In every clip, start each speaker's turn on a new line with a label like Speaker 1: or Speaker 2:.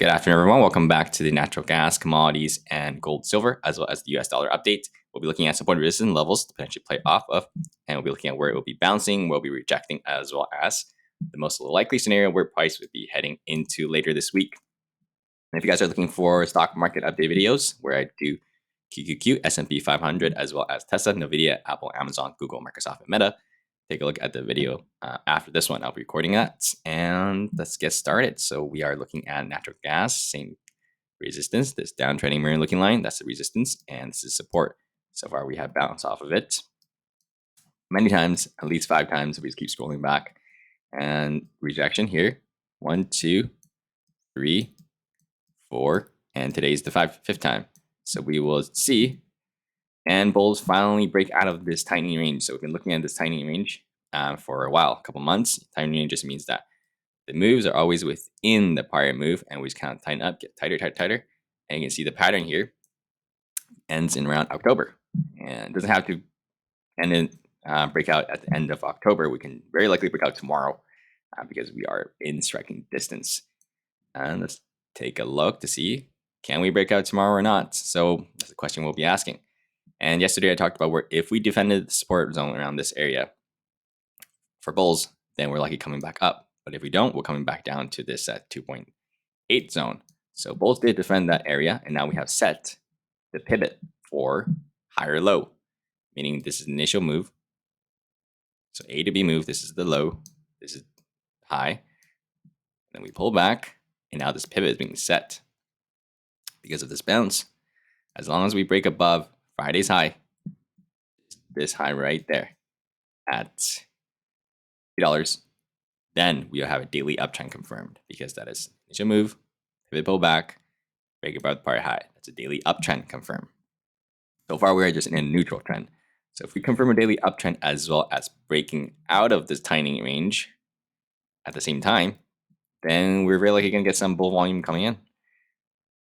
Speaker 1: Good afternoon, everyone. Welcome back to the natural gas, commodities, and gold, silver, as well as the US dollar update. We'll be looking at support and resistance levels to potentially play off of, and we'll be looking at where it will be bouncing, where it will be rejecting, as well as the most likely scenario where price would be heading into later this week. And if you guys are looking for stock market update videos, where I do QQQ, S&P 500, as well as Tesla, Nvidia, Apple, Amazon, Google, Microsoft, and Meta, take a look at the video after this one. I'll be recording that, and let's get started. So we are looking at natural gas, same resistance, this downtrending mirror looking line, that's the resistance, and this is support. So far we have bounced off of it many times, at least 5 times. We just keep scrolling back, and rejection here, 1, 2, 3, 4, and today's the fifth time. So we will see, and bulls finally break out of this tightening range. So we've been looking at this tightening range for a while, a couple months. Tightening range just means that the moves are always within the prior move, and we just kind of tighten up, get tighter, tighter, tighter. And you can see the pattern here ends in around October, and it doesn't have to end in break out at the end of October. We can very likely break out tomorrow because we are in striking distance. And let's take a look to see, can we break out tomorrow or not? So that's the question we'll be asking. And yesterday I talked about where if we defended the support zone around this area for bulls, then we're likely coming back up. But if we don't, we're coming back down to this at 2.8 zone. So bulls did defend that area, and now we have set the pivot for higher low, meaning this is the initial move. So A to B move, this is the low, this is high. Then we pull back, and now this pivot is being set because of this bounce. As long as we break above Friday's high, this high right there at $3, then we'll have a daily uptrend confirmed, because that is initial move, pivot pull back, break above the prior high. That's a daily uptrend confirmed. So far, we are just in a neutral trend. So if we confirm a daily uptrend as well as breaking out of this tightening range at the same time, then we're very likely going to get some bull volume coming in.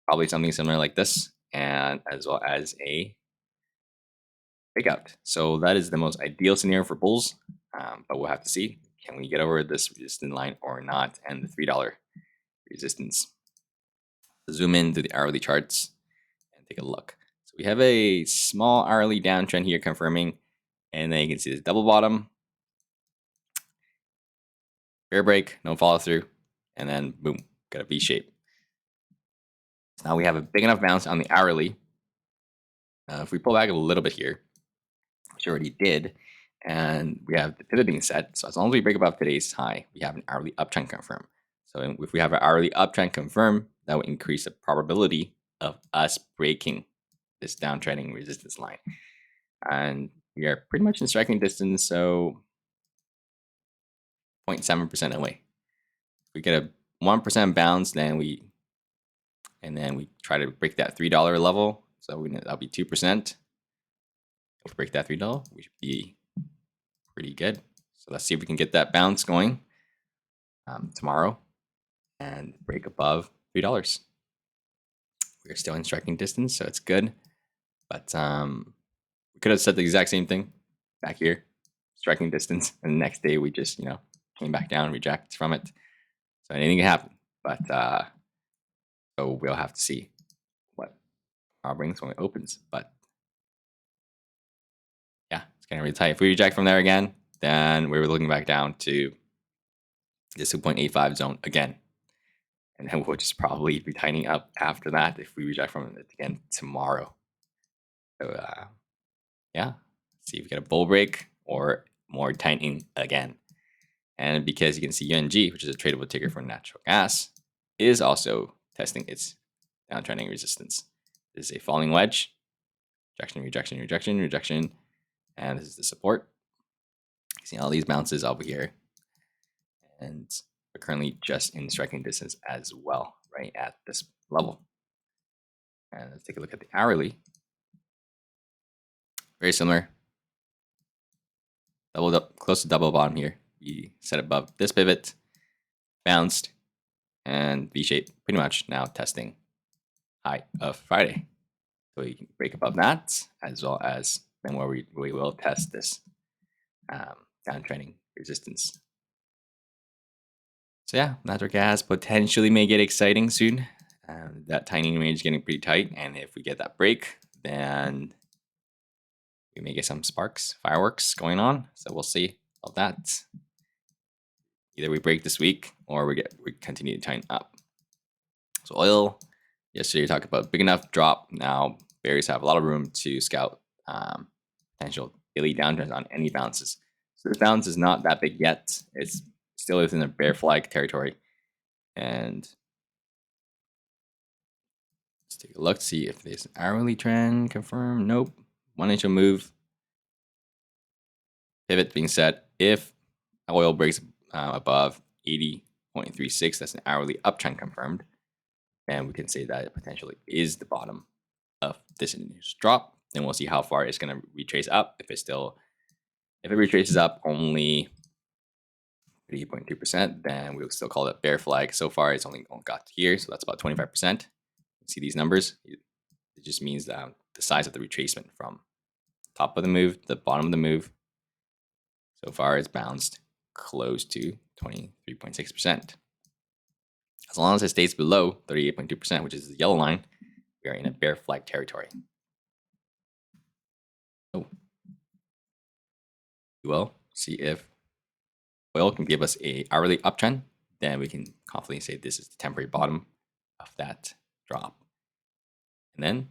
Speaker 1: Probably something similar like this, and as well as a breakout. So that is the most ideal scenario for bulls, but we'll have to see. Can we get over this resistance line or not, and the $3 resistance? Zoom into the hourly charts and take a look. So we have a small hourly downtrend here confirming, and then you can see this double bottom, fair break, no follow through, and then boom, got a V shape. So now we have a big enough bounce on the hourly. If we pull back a little bit here, which we already did, and we have the pivot being set. So as long as we break above today's high, we have an hourly uptrend confirmed. So if we have an hourly uptrend confirmed, that would increase the probability of us breaking this downtrending resistance line. And we are pretty much in striking distance, so 0.7% away. If we get a 1% bounce, then we try to break that $3 level. So that'll be 2%. If we break that $3, we should be pretty good. So let's see if we can get that bounce going tomorrow and break above $3. We're still in striking distance, so it's good. But we could have said the exact same thing back here, striking distance, and the next day we just came back down, reject from it. So anything can happen. But so we'll have to see what tomorrow brings when it opens. But yeah, it's kind of really tight. If we reject from there again, then we're looking back down to this 2.85 zone again. And then we'll just probably be tightening up after that if we reject from it again tomorrow. So yeah, see if we get a bull break or more tightening again. And because you can see UNG, which is a tradable ticker for natural gas, is also testing its downtrending resistance. This is a falling wedge, rejection, rejection, rejection, rejection, and this is the support. You see all these bounces over here, and we're currently just in striking distance as well, right at this level. And let's take a look at the hourly. Very similar. Doubled up, close to double bottom here. We set above this pivot, bounced, and V-shape, pretty much now testing high of Friday. So we can break above that, as well as then where we will test this downtrending resistance. So yeah, natural gas potentially may get exciting soon. That tightening range is getting pretty tight, and if we get that break, then we may get some sparks, fireworks going on. So we'll see about that. Either we break this week or we continue to tighten up. So oil, yesterday we talked about big enough drop. Now bears have a lot of room to scout potential daily downtrends on any bounces. So this bounce is not that big yet. It's still within the bear flag territory. And let's take a look, see if there's an hourly trend confirmed. Nope. 1 inch move. Pivot being set. If oil breaks above 80.36, that's an hourly uptrend confirmed. And we can say that it potentially is the bottom of this drop. Then we'll see how far it's going to retrace up. If it retraces up only 38.2%, then we'll still call it bear flag. So far, it's only got here, so that's about 25%. See these numbers? It just means that the size of the retracement from top of the move to the bottom of the move. So far, it's bounced close to 23.6%. As long as it stays below 38.2%, which is the yellow line, we are in a bear flag territory. So we will see if oil can give us a hourly uptrend, then we can confidently say this is the temporary bottom of that drop. And then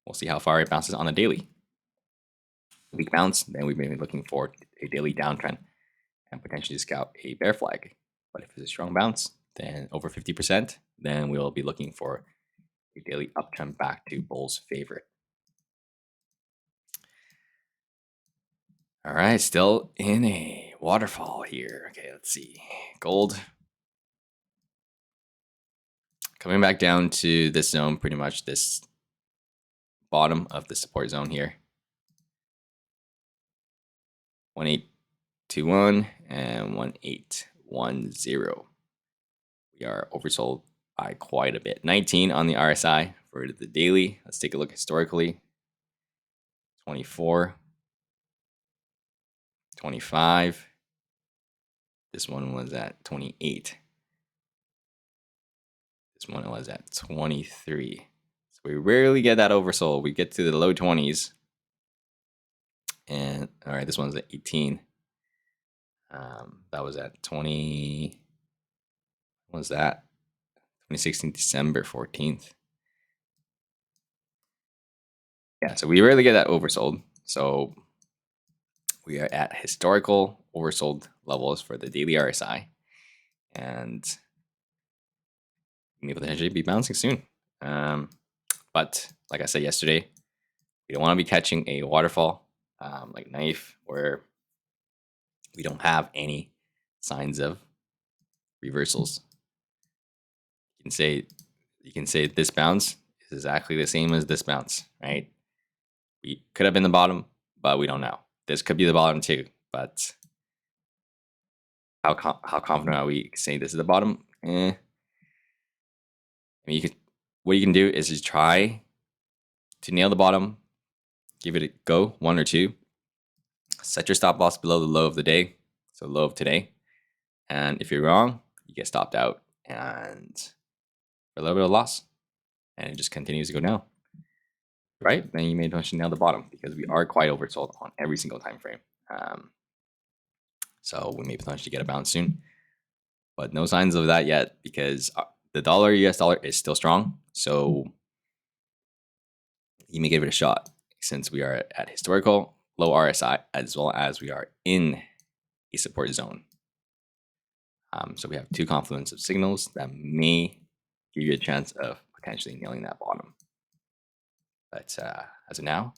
Speaker 1: we'll see how far it bounces on the daily. Weak bounce, then we may be looking for a daily downtrend and potentially scout a bear flag. But if it's a strong bounce, then over 50%, then we'll be looking for a daily uptrend back to bull's favorite. All right, still in a waterfall here. Okay, let's see. Gold coming back down to this zone, pretty much this bottom of the support zone here. 1821 and 1810. We are oversold by quite a bit. 19 on the RSI for the daily. Let's take a look historically. 24, 25. This one was at 28. This one was at 23. So we rarely get that oversold. We get to the low 20s. And all right, this one's at 18. That was at 20. What was that? 2016, December 14th. Yeah, so we rarely get that oversold. So we are at historical oversold levels for the daily RSI. And we may potentially be bouncing soon. But like I said yesterday, we don't want to be catching a waterfall like knife where we don't have any signs of reversals. You can say this bounce is exactly the same as this bounce, right? We could have been the bottom, but we don't know. This could be the bottom too, but how confident are we saying this is the bottom? I mean, what you can do is just try to nail the bottom, give it a go, 1 or 2. Set your stop loss below the low of the day, so low of today. And if you're wrong, you get stopped out and for a little bit of loss, and it just continues to go down. Right? Then you may potentially nail the bottom because we are quite oversold on every single time frame. So we may potentially get a bounce soon, but no signs of that yet because the dollar, US dollar, is still strong. So you may give it a shot since we are at historical low RSI as well as we are in a support zone. So we have two confluence of signals that may give you a chance of potentially nailing that bottom. But as of now,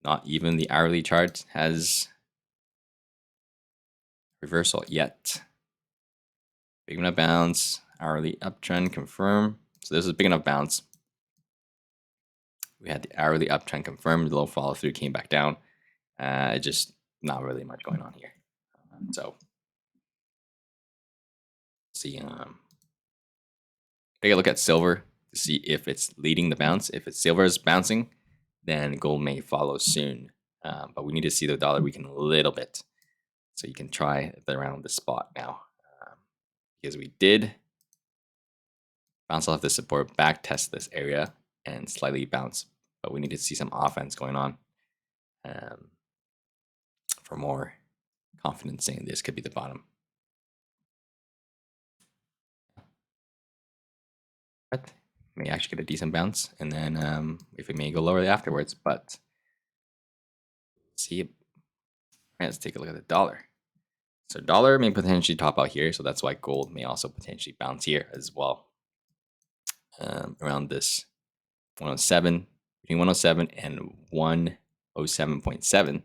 Speaker 1: not even the hourly chart has reversal yet. Big enough bounce, hourly uptrend confirm. So this is a big enough bounce. We had the hourly uptrend confirmed, the low follow through came back down. Just not really much going on here. So see, take a look at silver to see if it's leading the bounce. If it's silver is bouncing, then gold may follow soon. But we need to see the dollar weaken a little bit. So you can try around the spot now. Because we did bounce off the support, back test this area, and slightly bounce. But we need to see some offense going on for more confidence saying this could be the bottom. But may actually get a decent bounce, and then if it may go lower afterwards, but see it. Let's take a look at the dollar. So dollar may potentially top out here, so that's why gold may also potentially bounce here as well. Around this 107, between 107 and 107.7,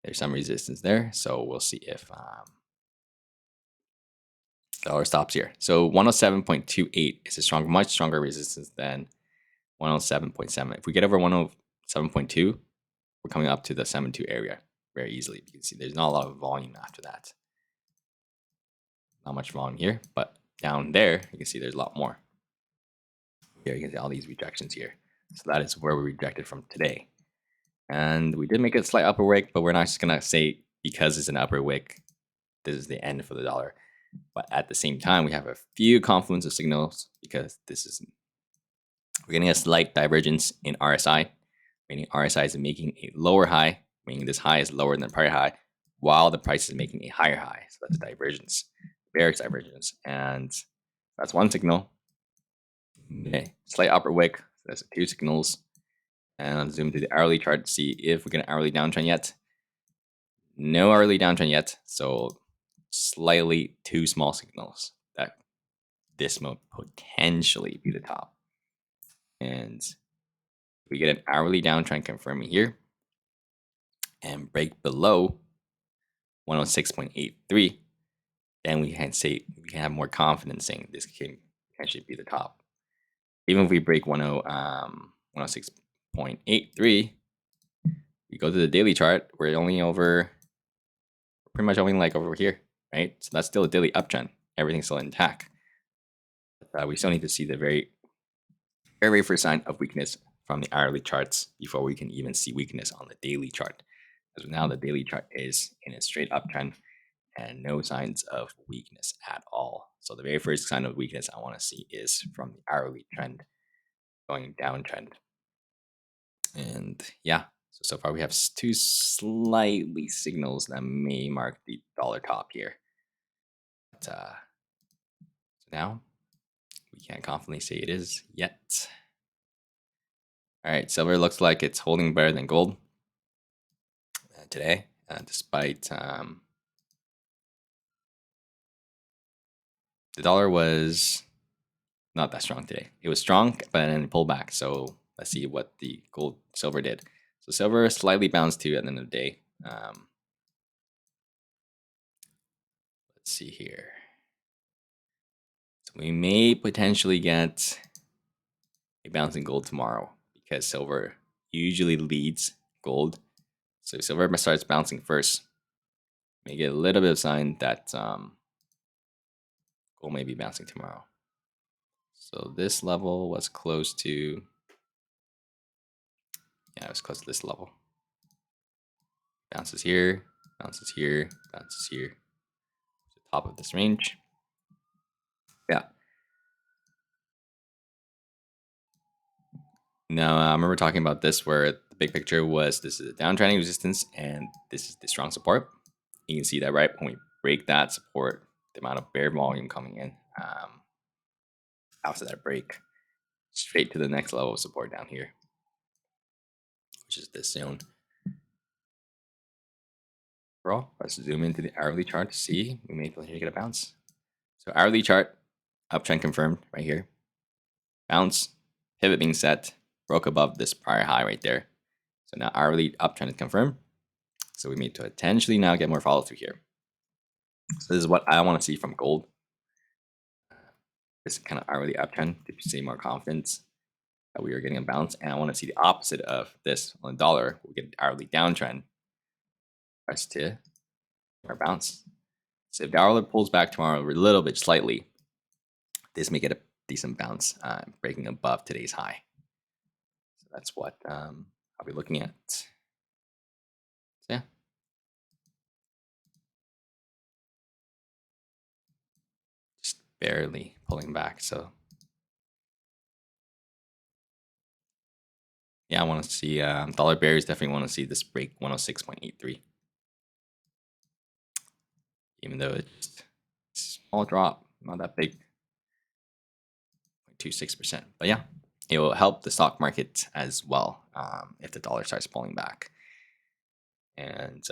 Speaker 1: there's some resistance there. So we'll see if dollar stops here. So 107.28 is a much stronger resistance than 107.7. If we get over 107.2, we're coming up to the 7.2 area very easily. You can see there's not a lot of volume after that. Not much volume here, but down there, you can see there's a lot more. Here you can see all these rejections here. So that is where we rejected from today. And we did make a slight upper wick, but we're not just gonna say because it's an upper wick, this is the end for the dollar. But at the same time, we have a few confluence of signals because we're getting a slight divergence in RSI, meaning RSI is making a lower high, meaning this high is lower than the prior high, while the price is making a higher high. So that's a divergence, bearish divergence. And that's one signal. Okay, slight upper wick. That's 2 signals. And I'll zoom to the hourly chart to see if we get an hourly downtrend yet. No hourly downtrend yet. So slightly 2 small signals that this may potentially be the top. And we get an hourly downtrend confirming here and break below 106.83, then we can say we can have more confidence saying this can potentially be the top. Even if we break 106.83, we go to the daily chart, we're pretty much only like over here, right? So that's still a daily uptrend. Everything's still intact. But we still need to see the very, very first sign of weakness from the hourly charts before we can even see weakness on the daily chart. Because now the daily chart is in a straight uptrend and no signs of weakness at all. So the very first sign of weakness I want to see is from the hourly trend going downtrend. And yeah, so far we have 2 slightly signals that may mark the dollar top here. But so now we can't confidently say it is yet. All right, silver looks like it's holding better than gold today, despite the dollar was not that strong today. It was strong, but then it pulled back. So let's see what the silver did. So silver slightly bounced too at the end of the day. Let's see here. So we may potentially get a bounce in gold tomorrow because silver usually leads gold. So if silver starts bouncing first, may get a little bit of sign that gold may be bouncing tomorrow. So this level was close to, yeah, it was close to this level. Bounces here, bounces here, bounces here. The top of this range. Yeah. Now, I remember talking about this where the big picture was this is a downtrending resistance and this is the strong support. You can see that right when we break that support, the amount of bear volume coming in after that break, straight to the next level of support down here, which is this zone. Overall, let's zoom into the hourly chart to see we may potentially get a bounce. So hourly chart, uptrend confirmed right here. Bounce, pivot being set, broke above this prior high right there. So now hourly uptrend is confirmed. So we may potentially now get more follow through here. So this is what I want to see from gold. This kind of hourly uptrend to see more confidence that we are getting a bounce. And I want to see the opposite of this on the dollar. We get an hourly downtrend for us to our bounce. So if dollar pulls back tomorrow a little bit slightly, this may get a decent bounce, breaking above today's high. So that's what I'll be looking at. So yeah. Just barely pulling back. So Yeah, I want to see dollar bears definitely want to see this break 106.83, even though it's a small drop, not that big, 0.26%. But yeah, it will help the stock market as well if the dollar starts pulling back, and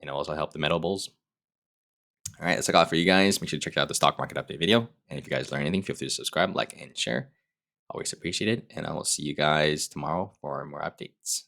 Speaker 1: it'll also help the metal bulls. All right, that's all I got for you guys. Make sure to check out the stock market update video, and if you guys learn anything, feel free to subscribe, like, and share. Always appreciate it, and I will see you guys tomorrow for more updates.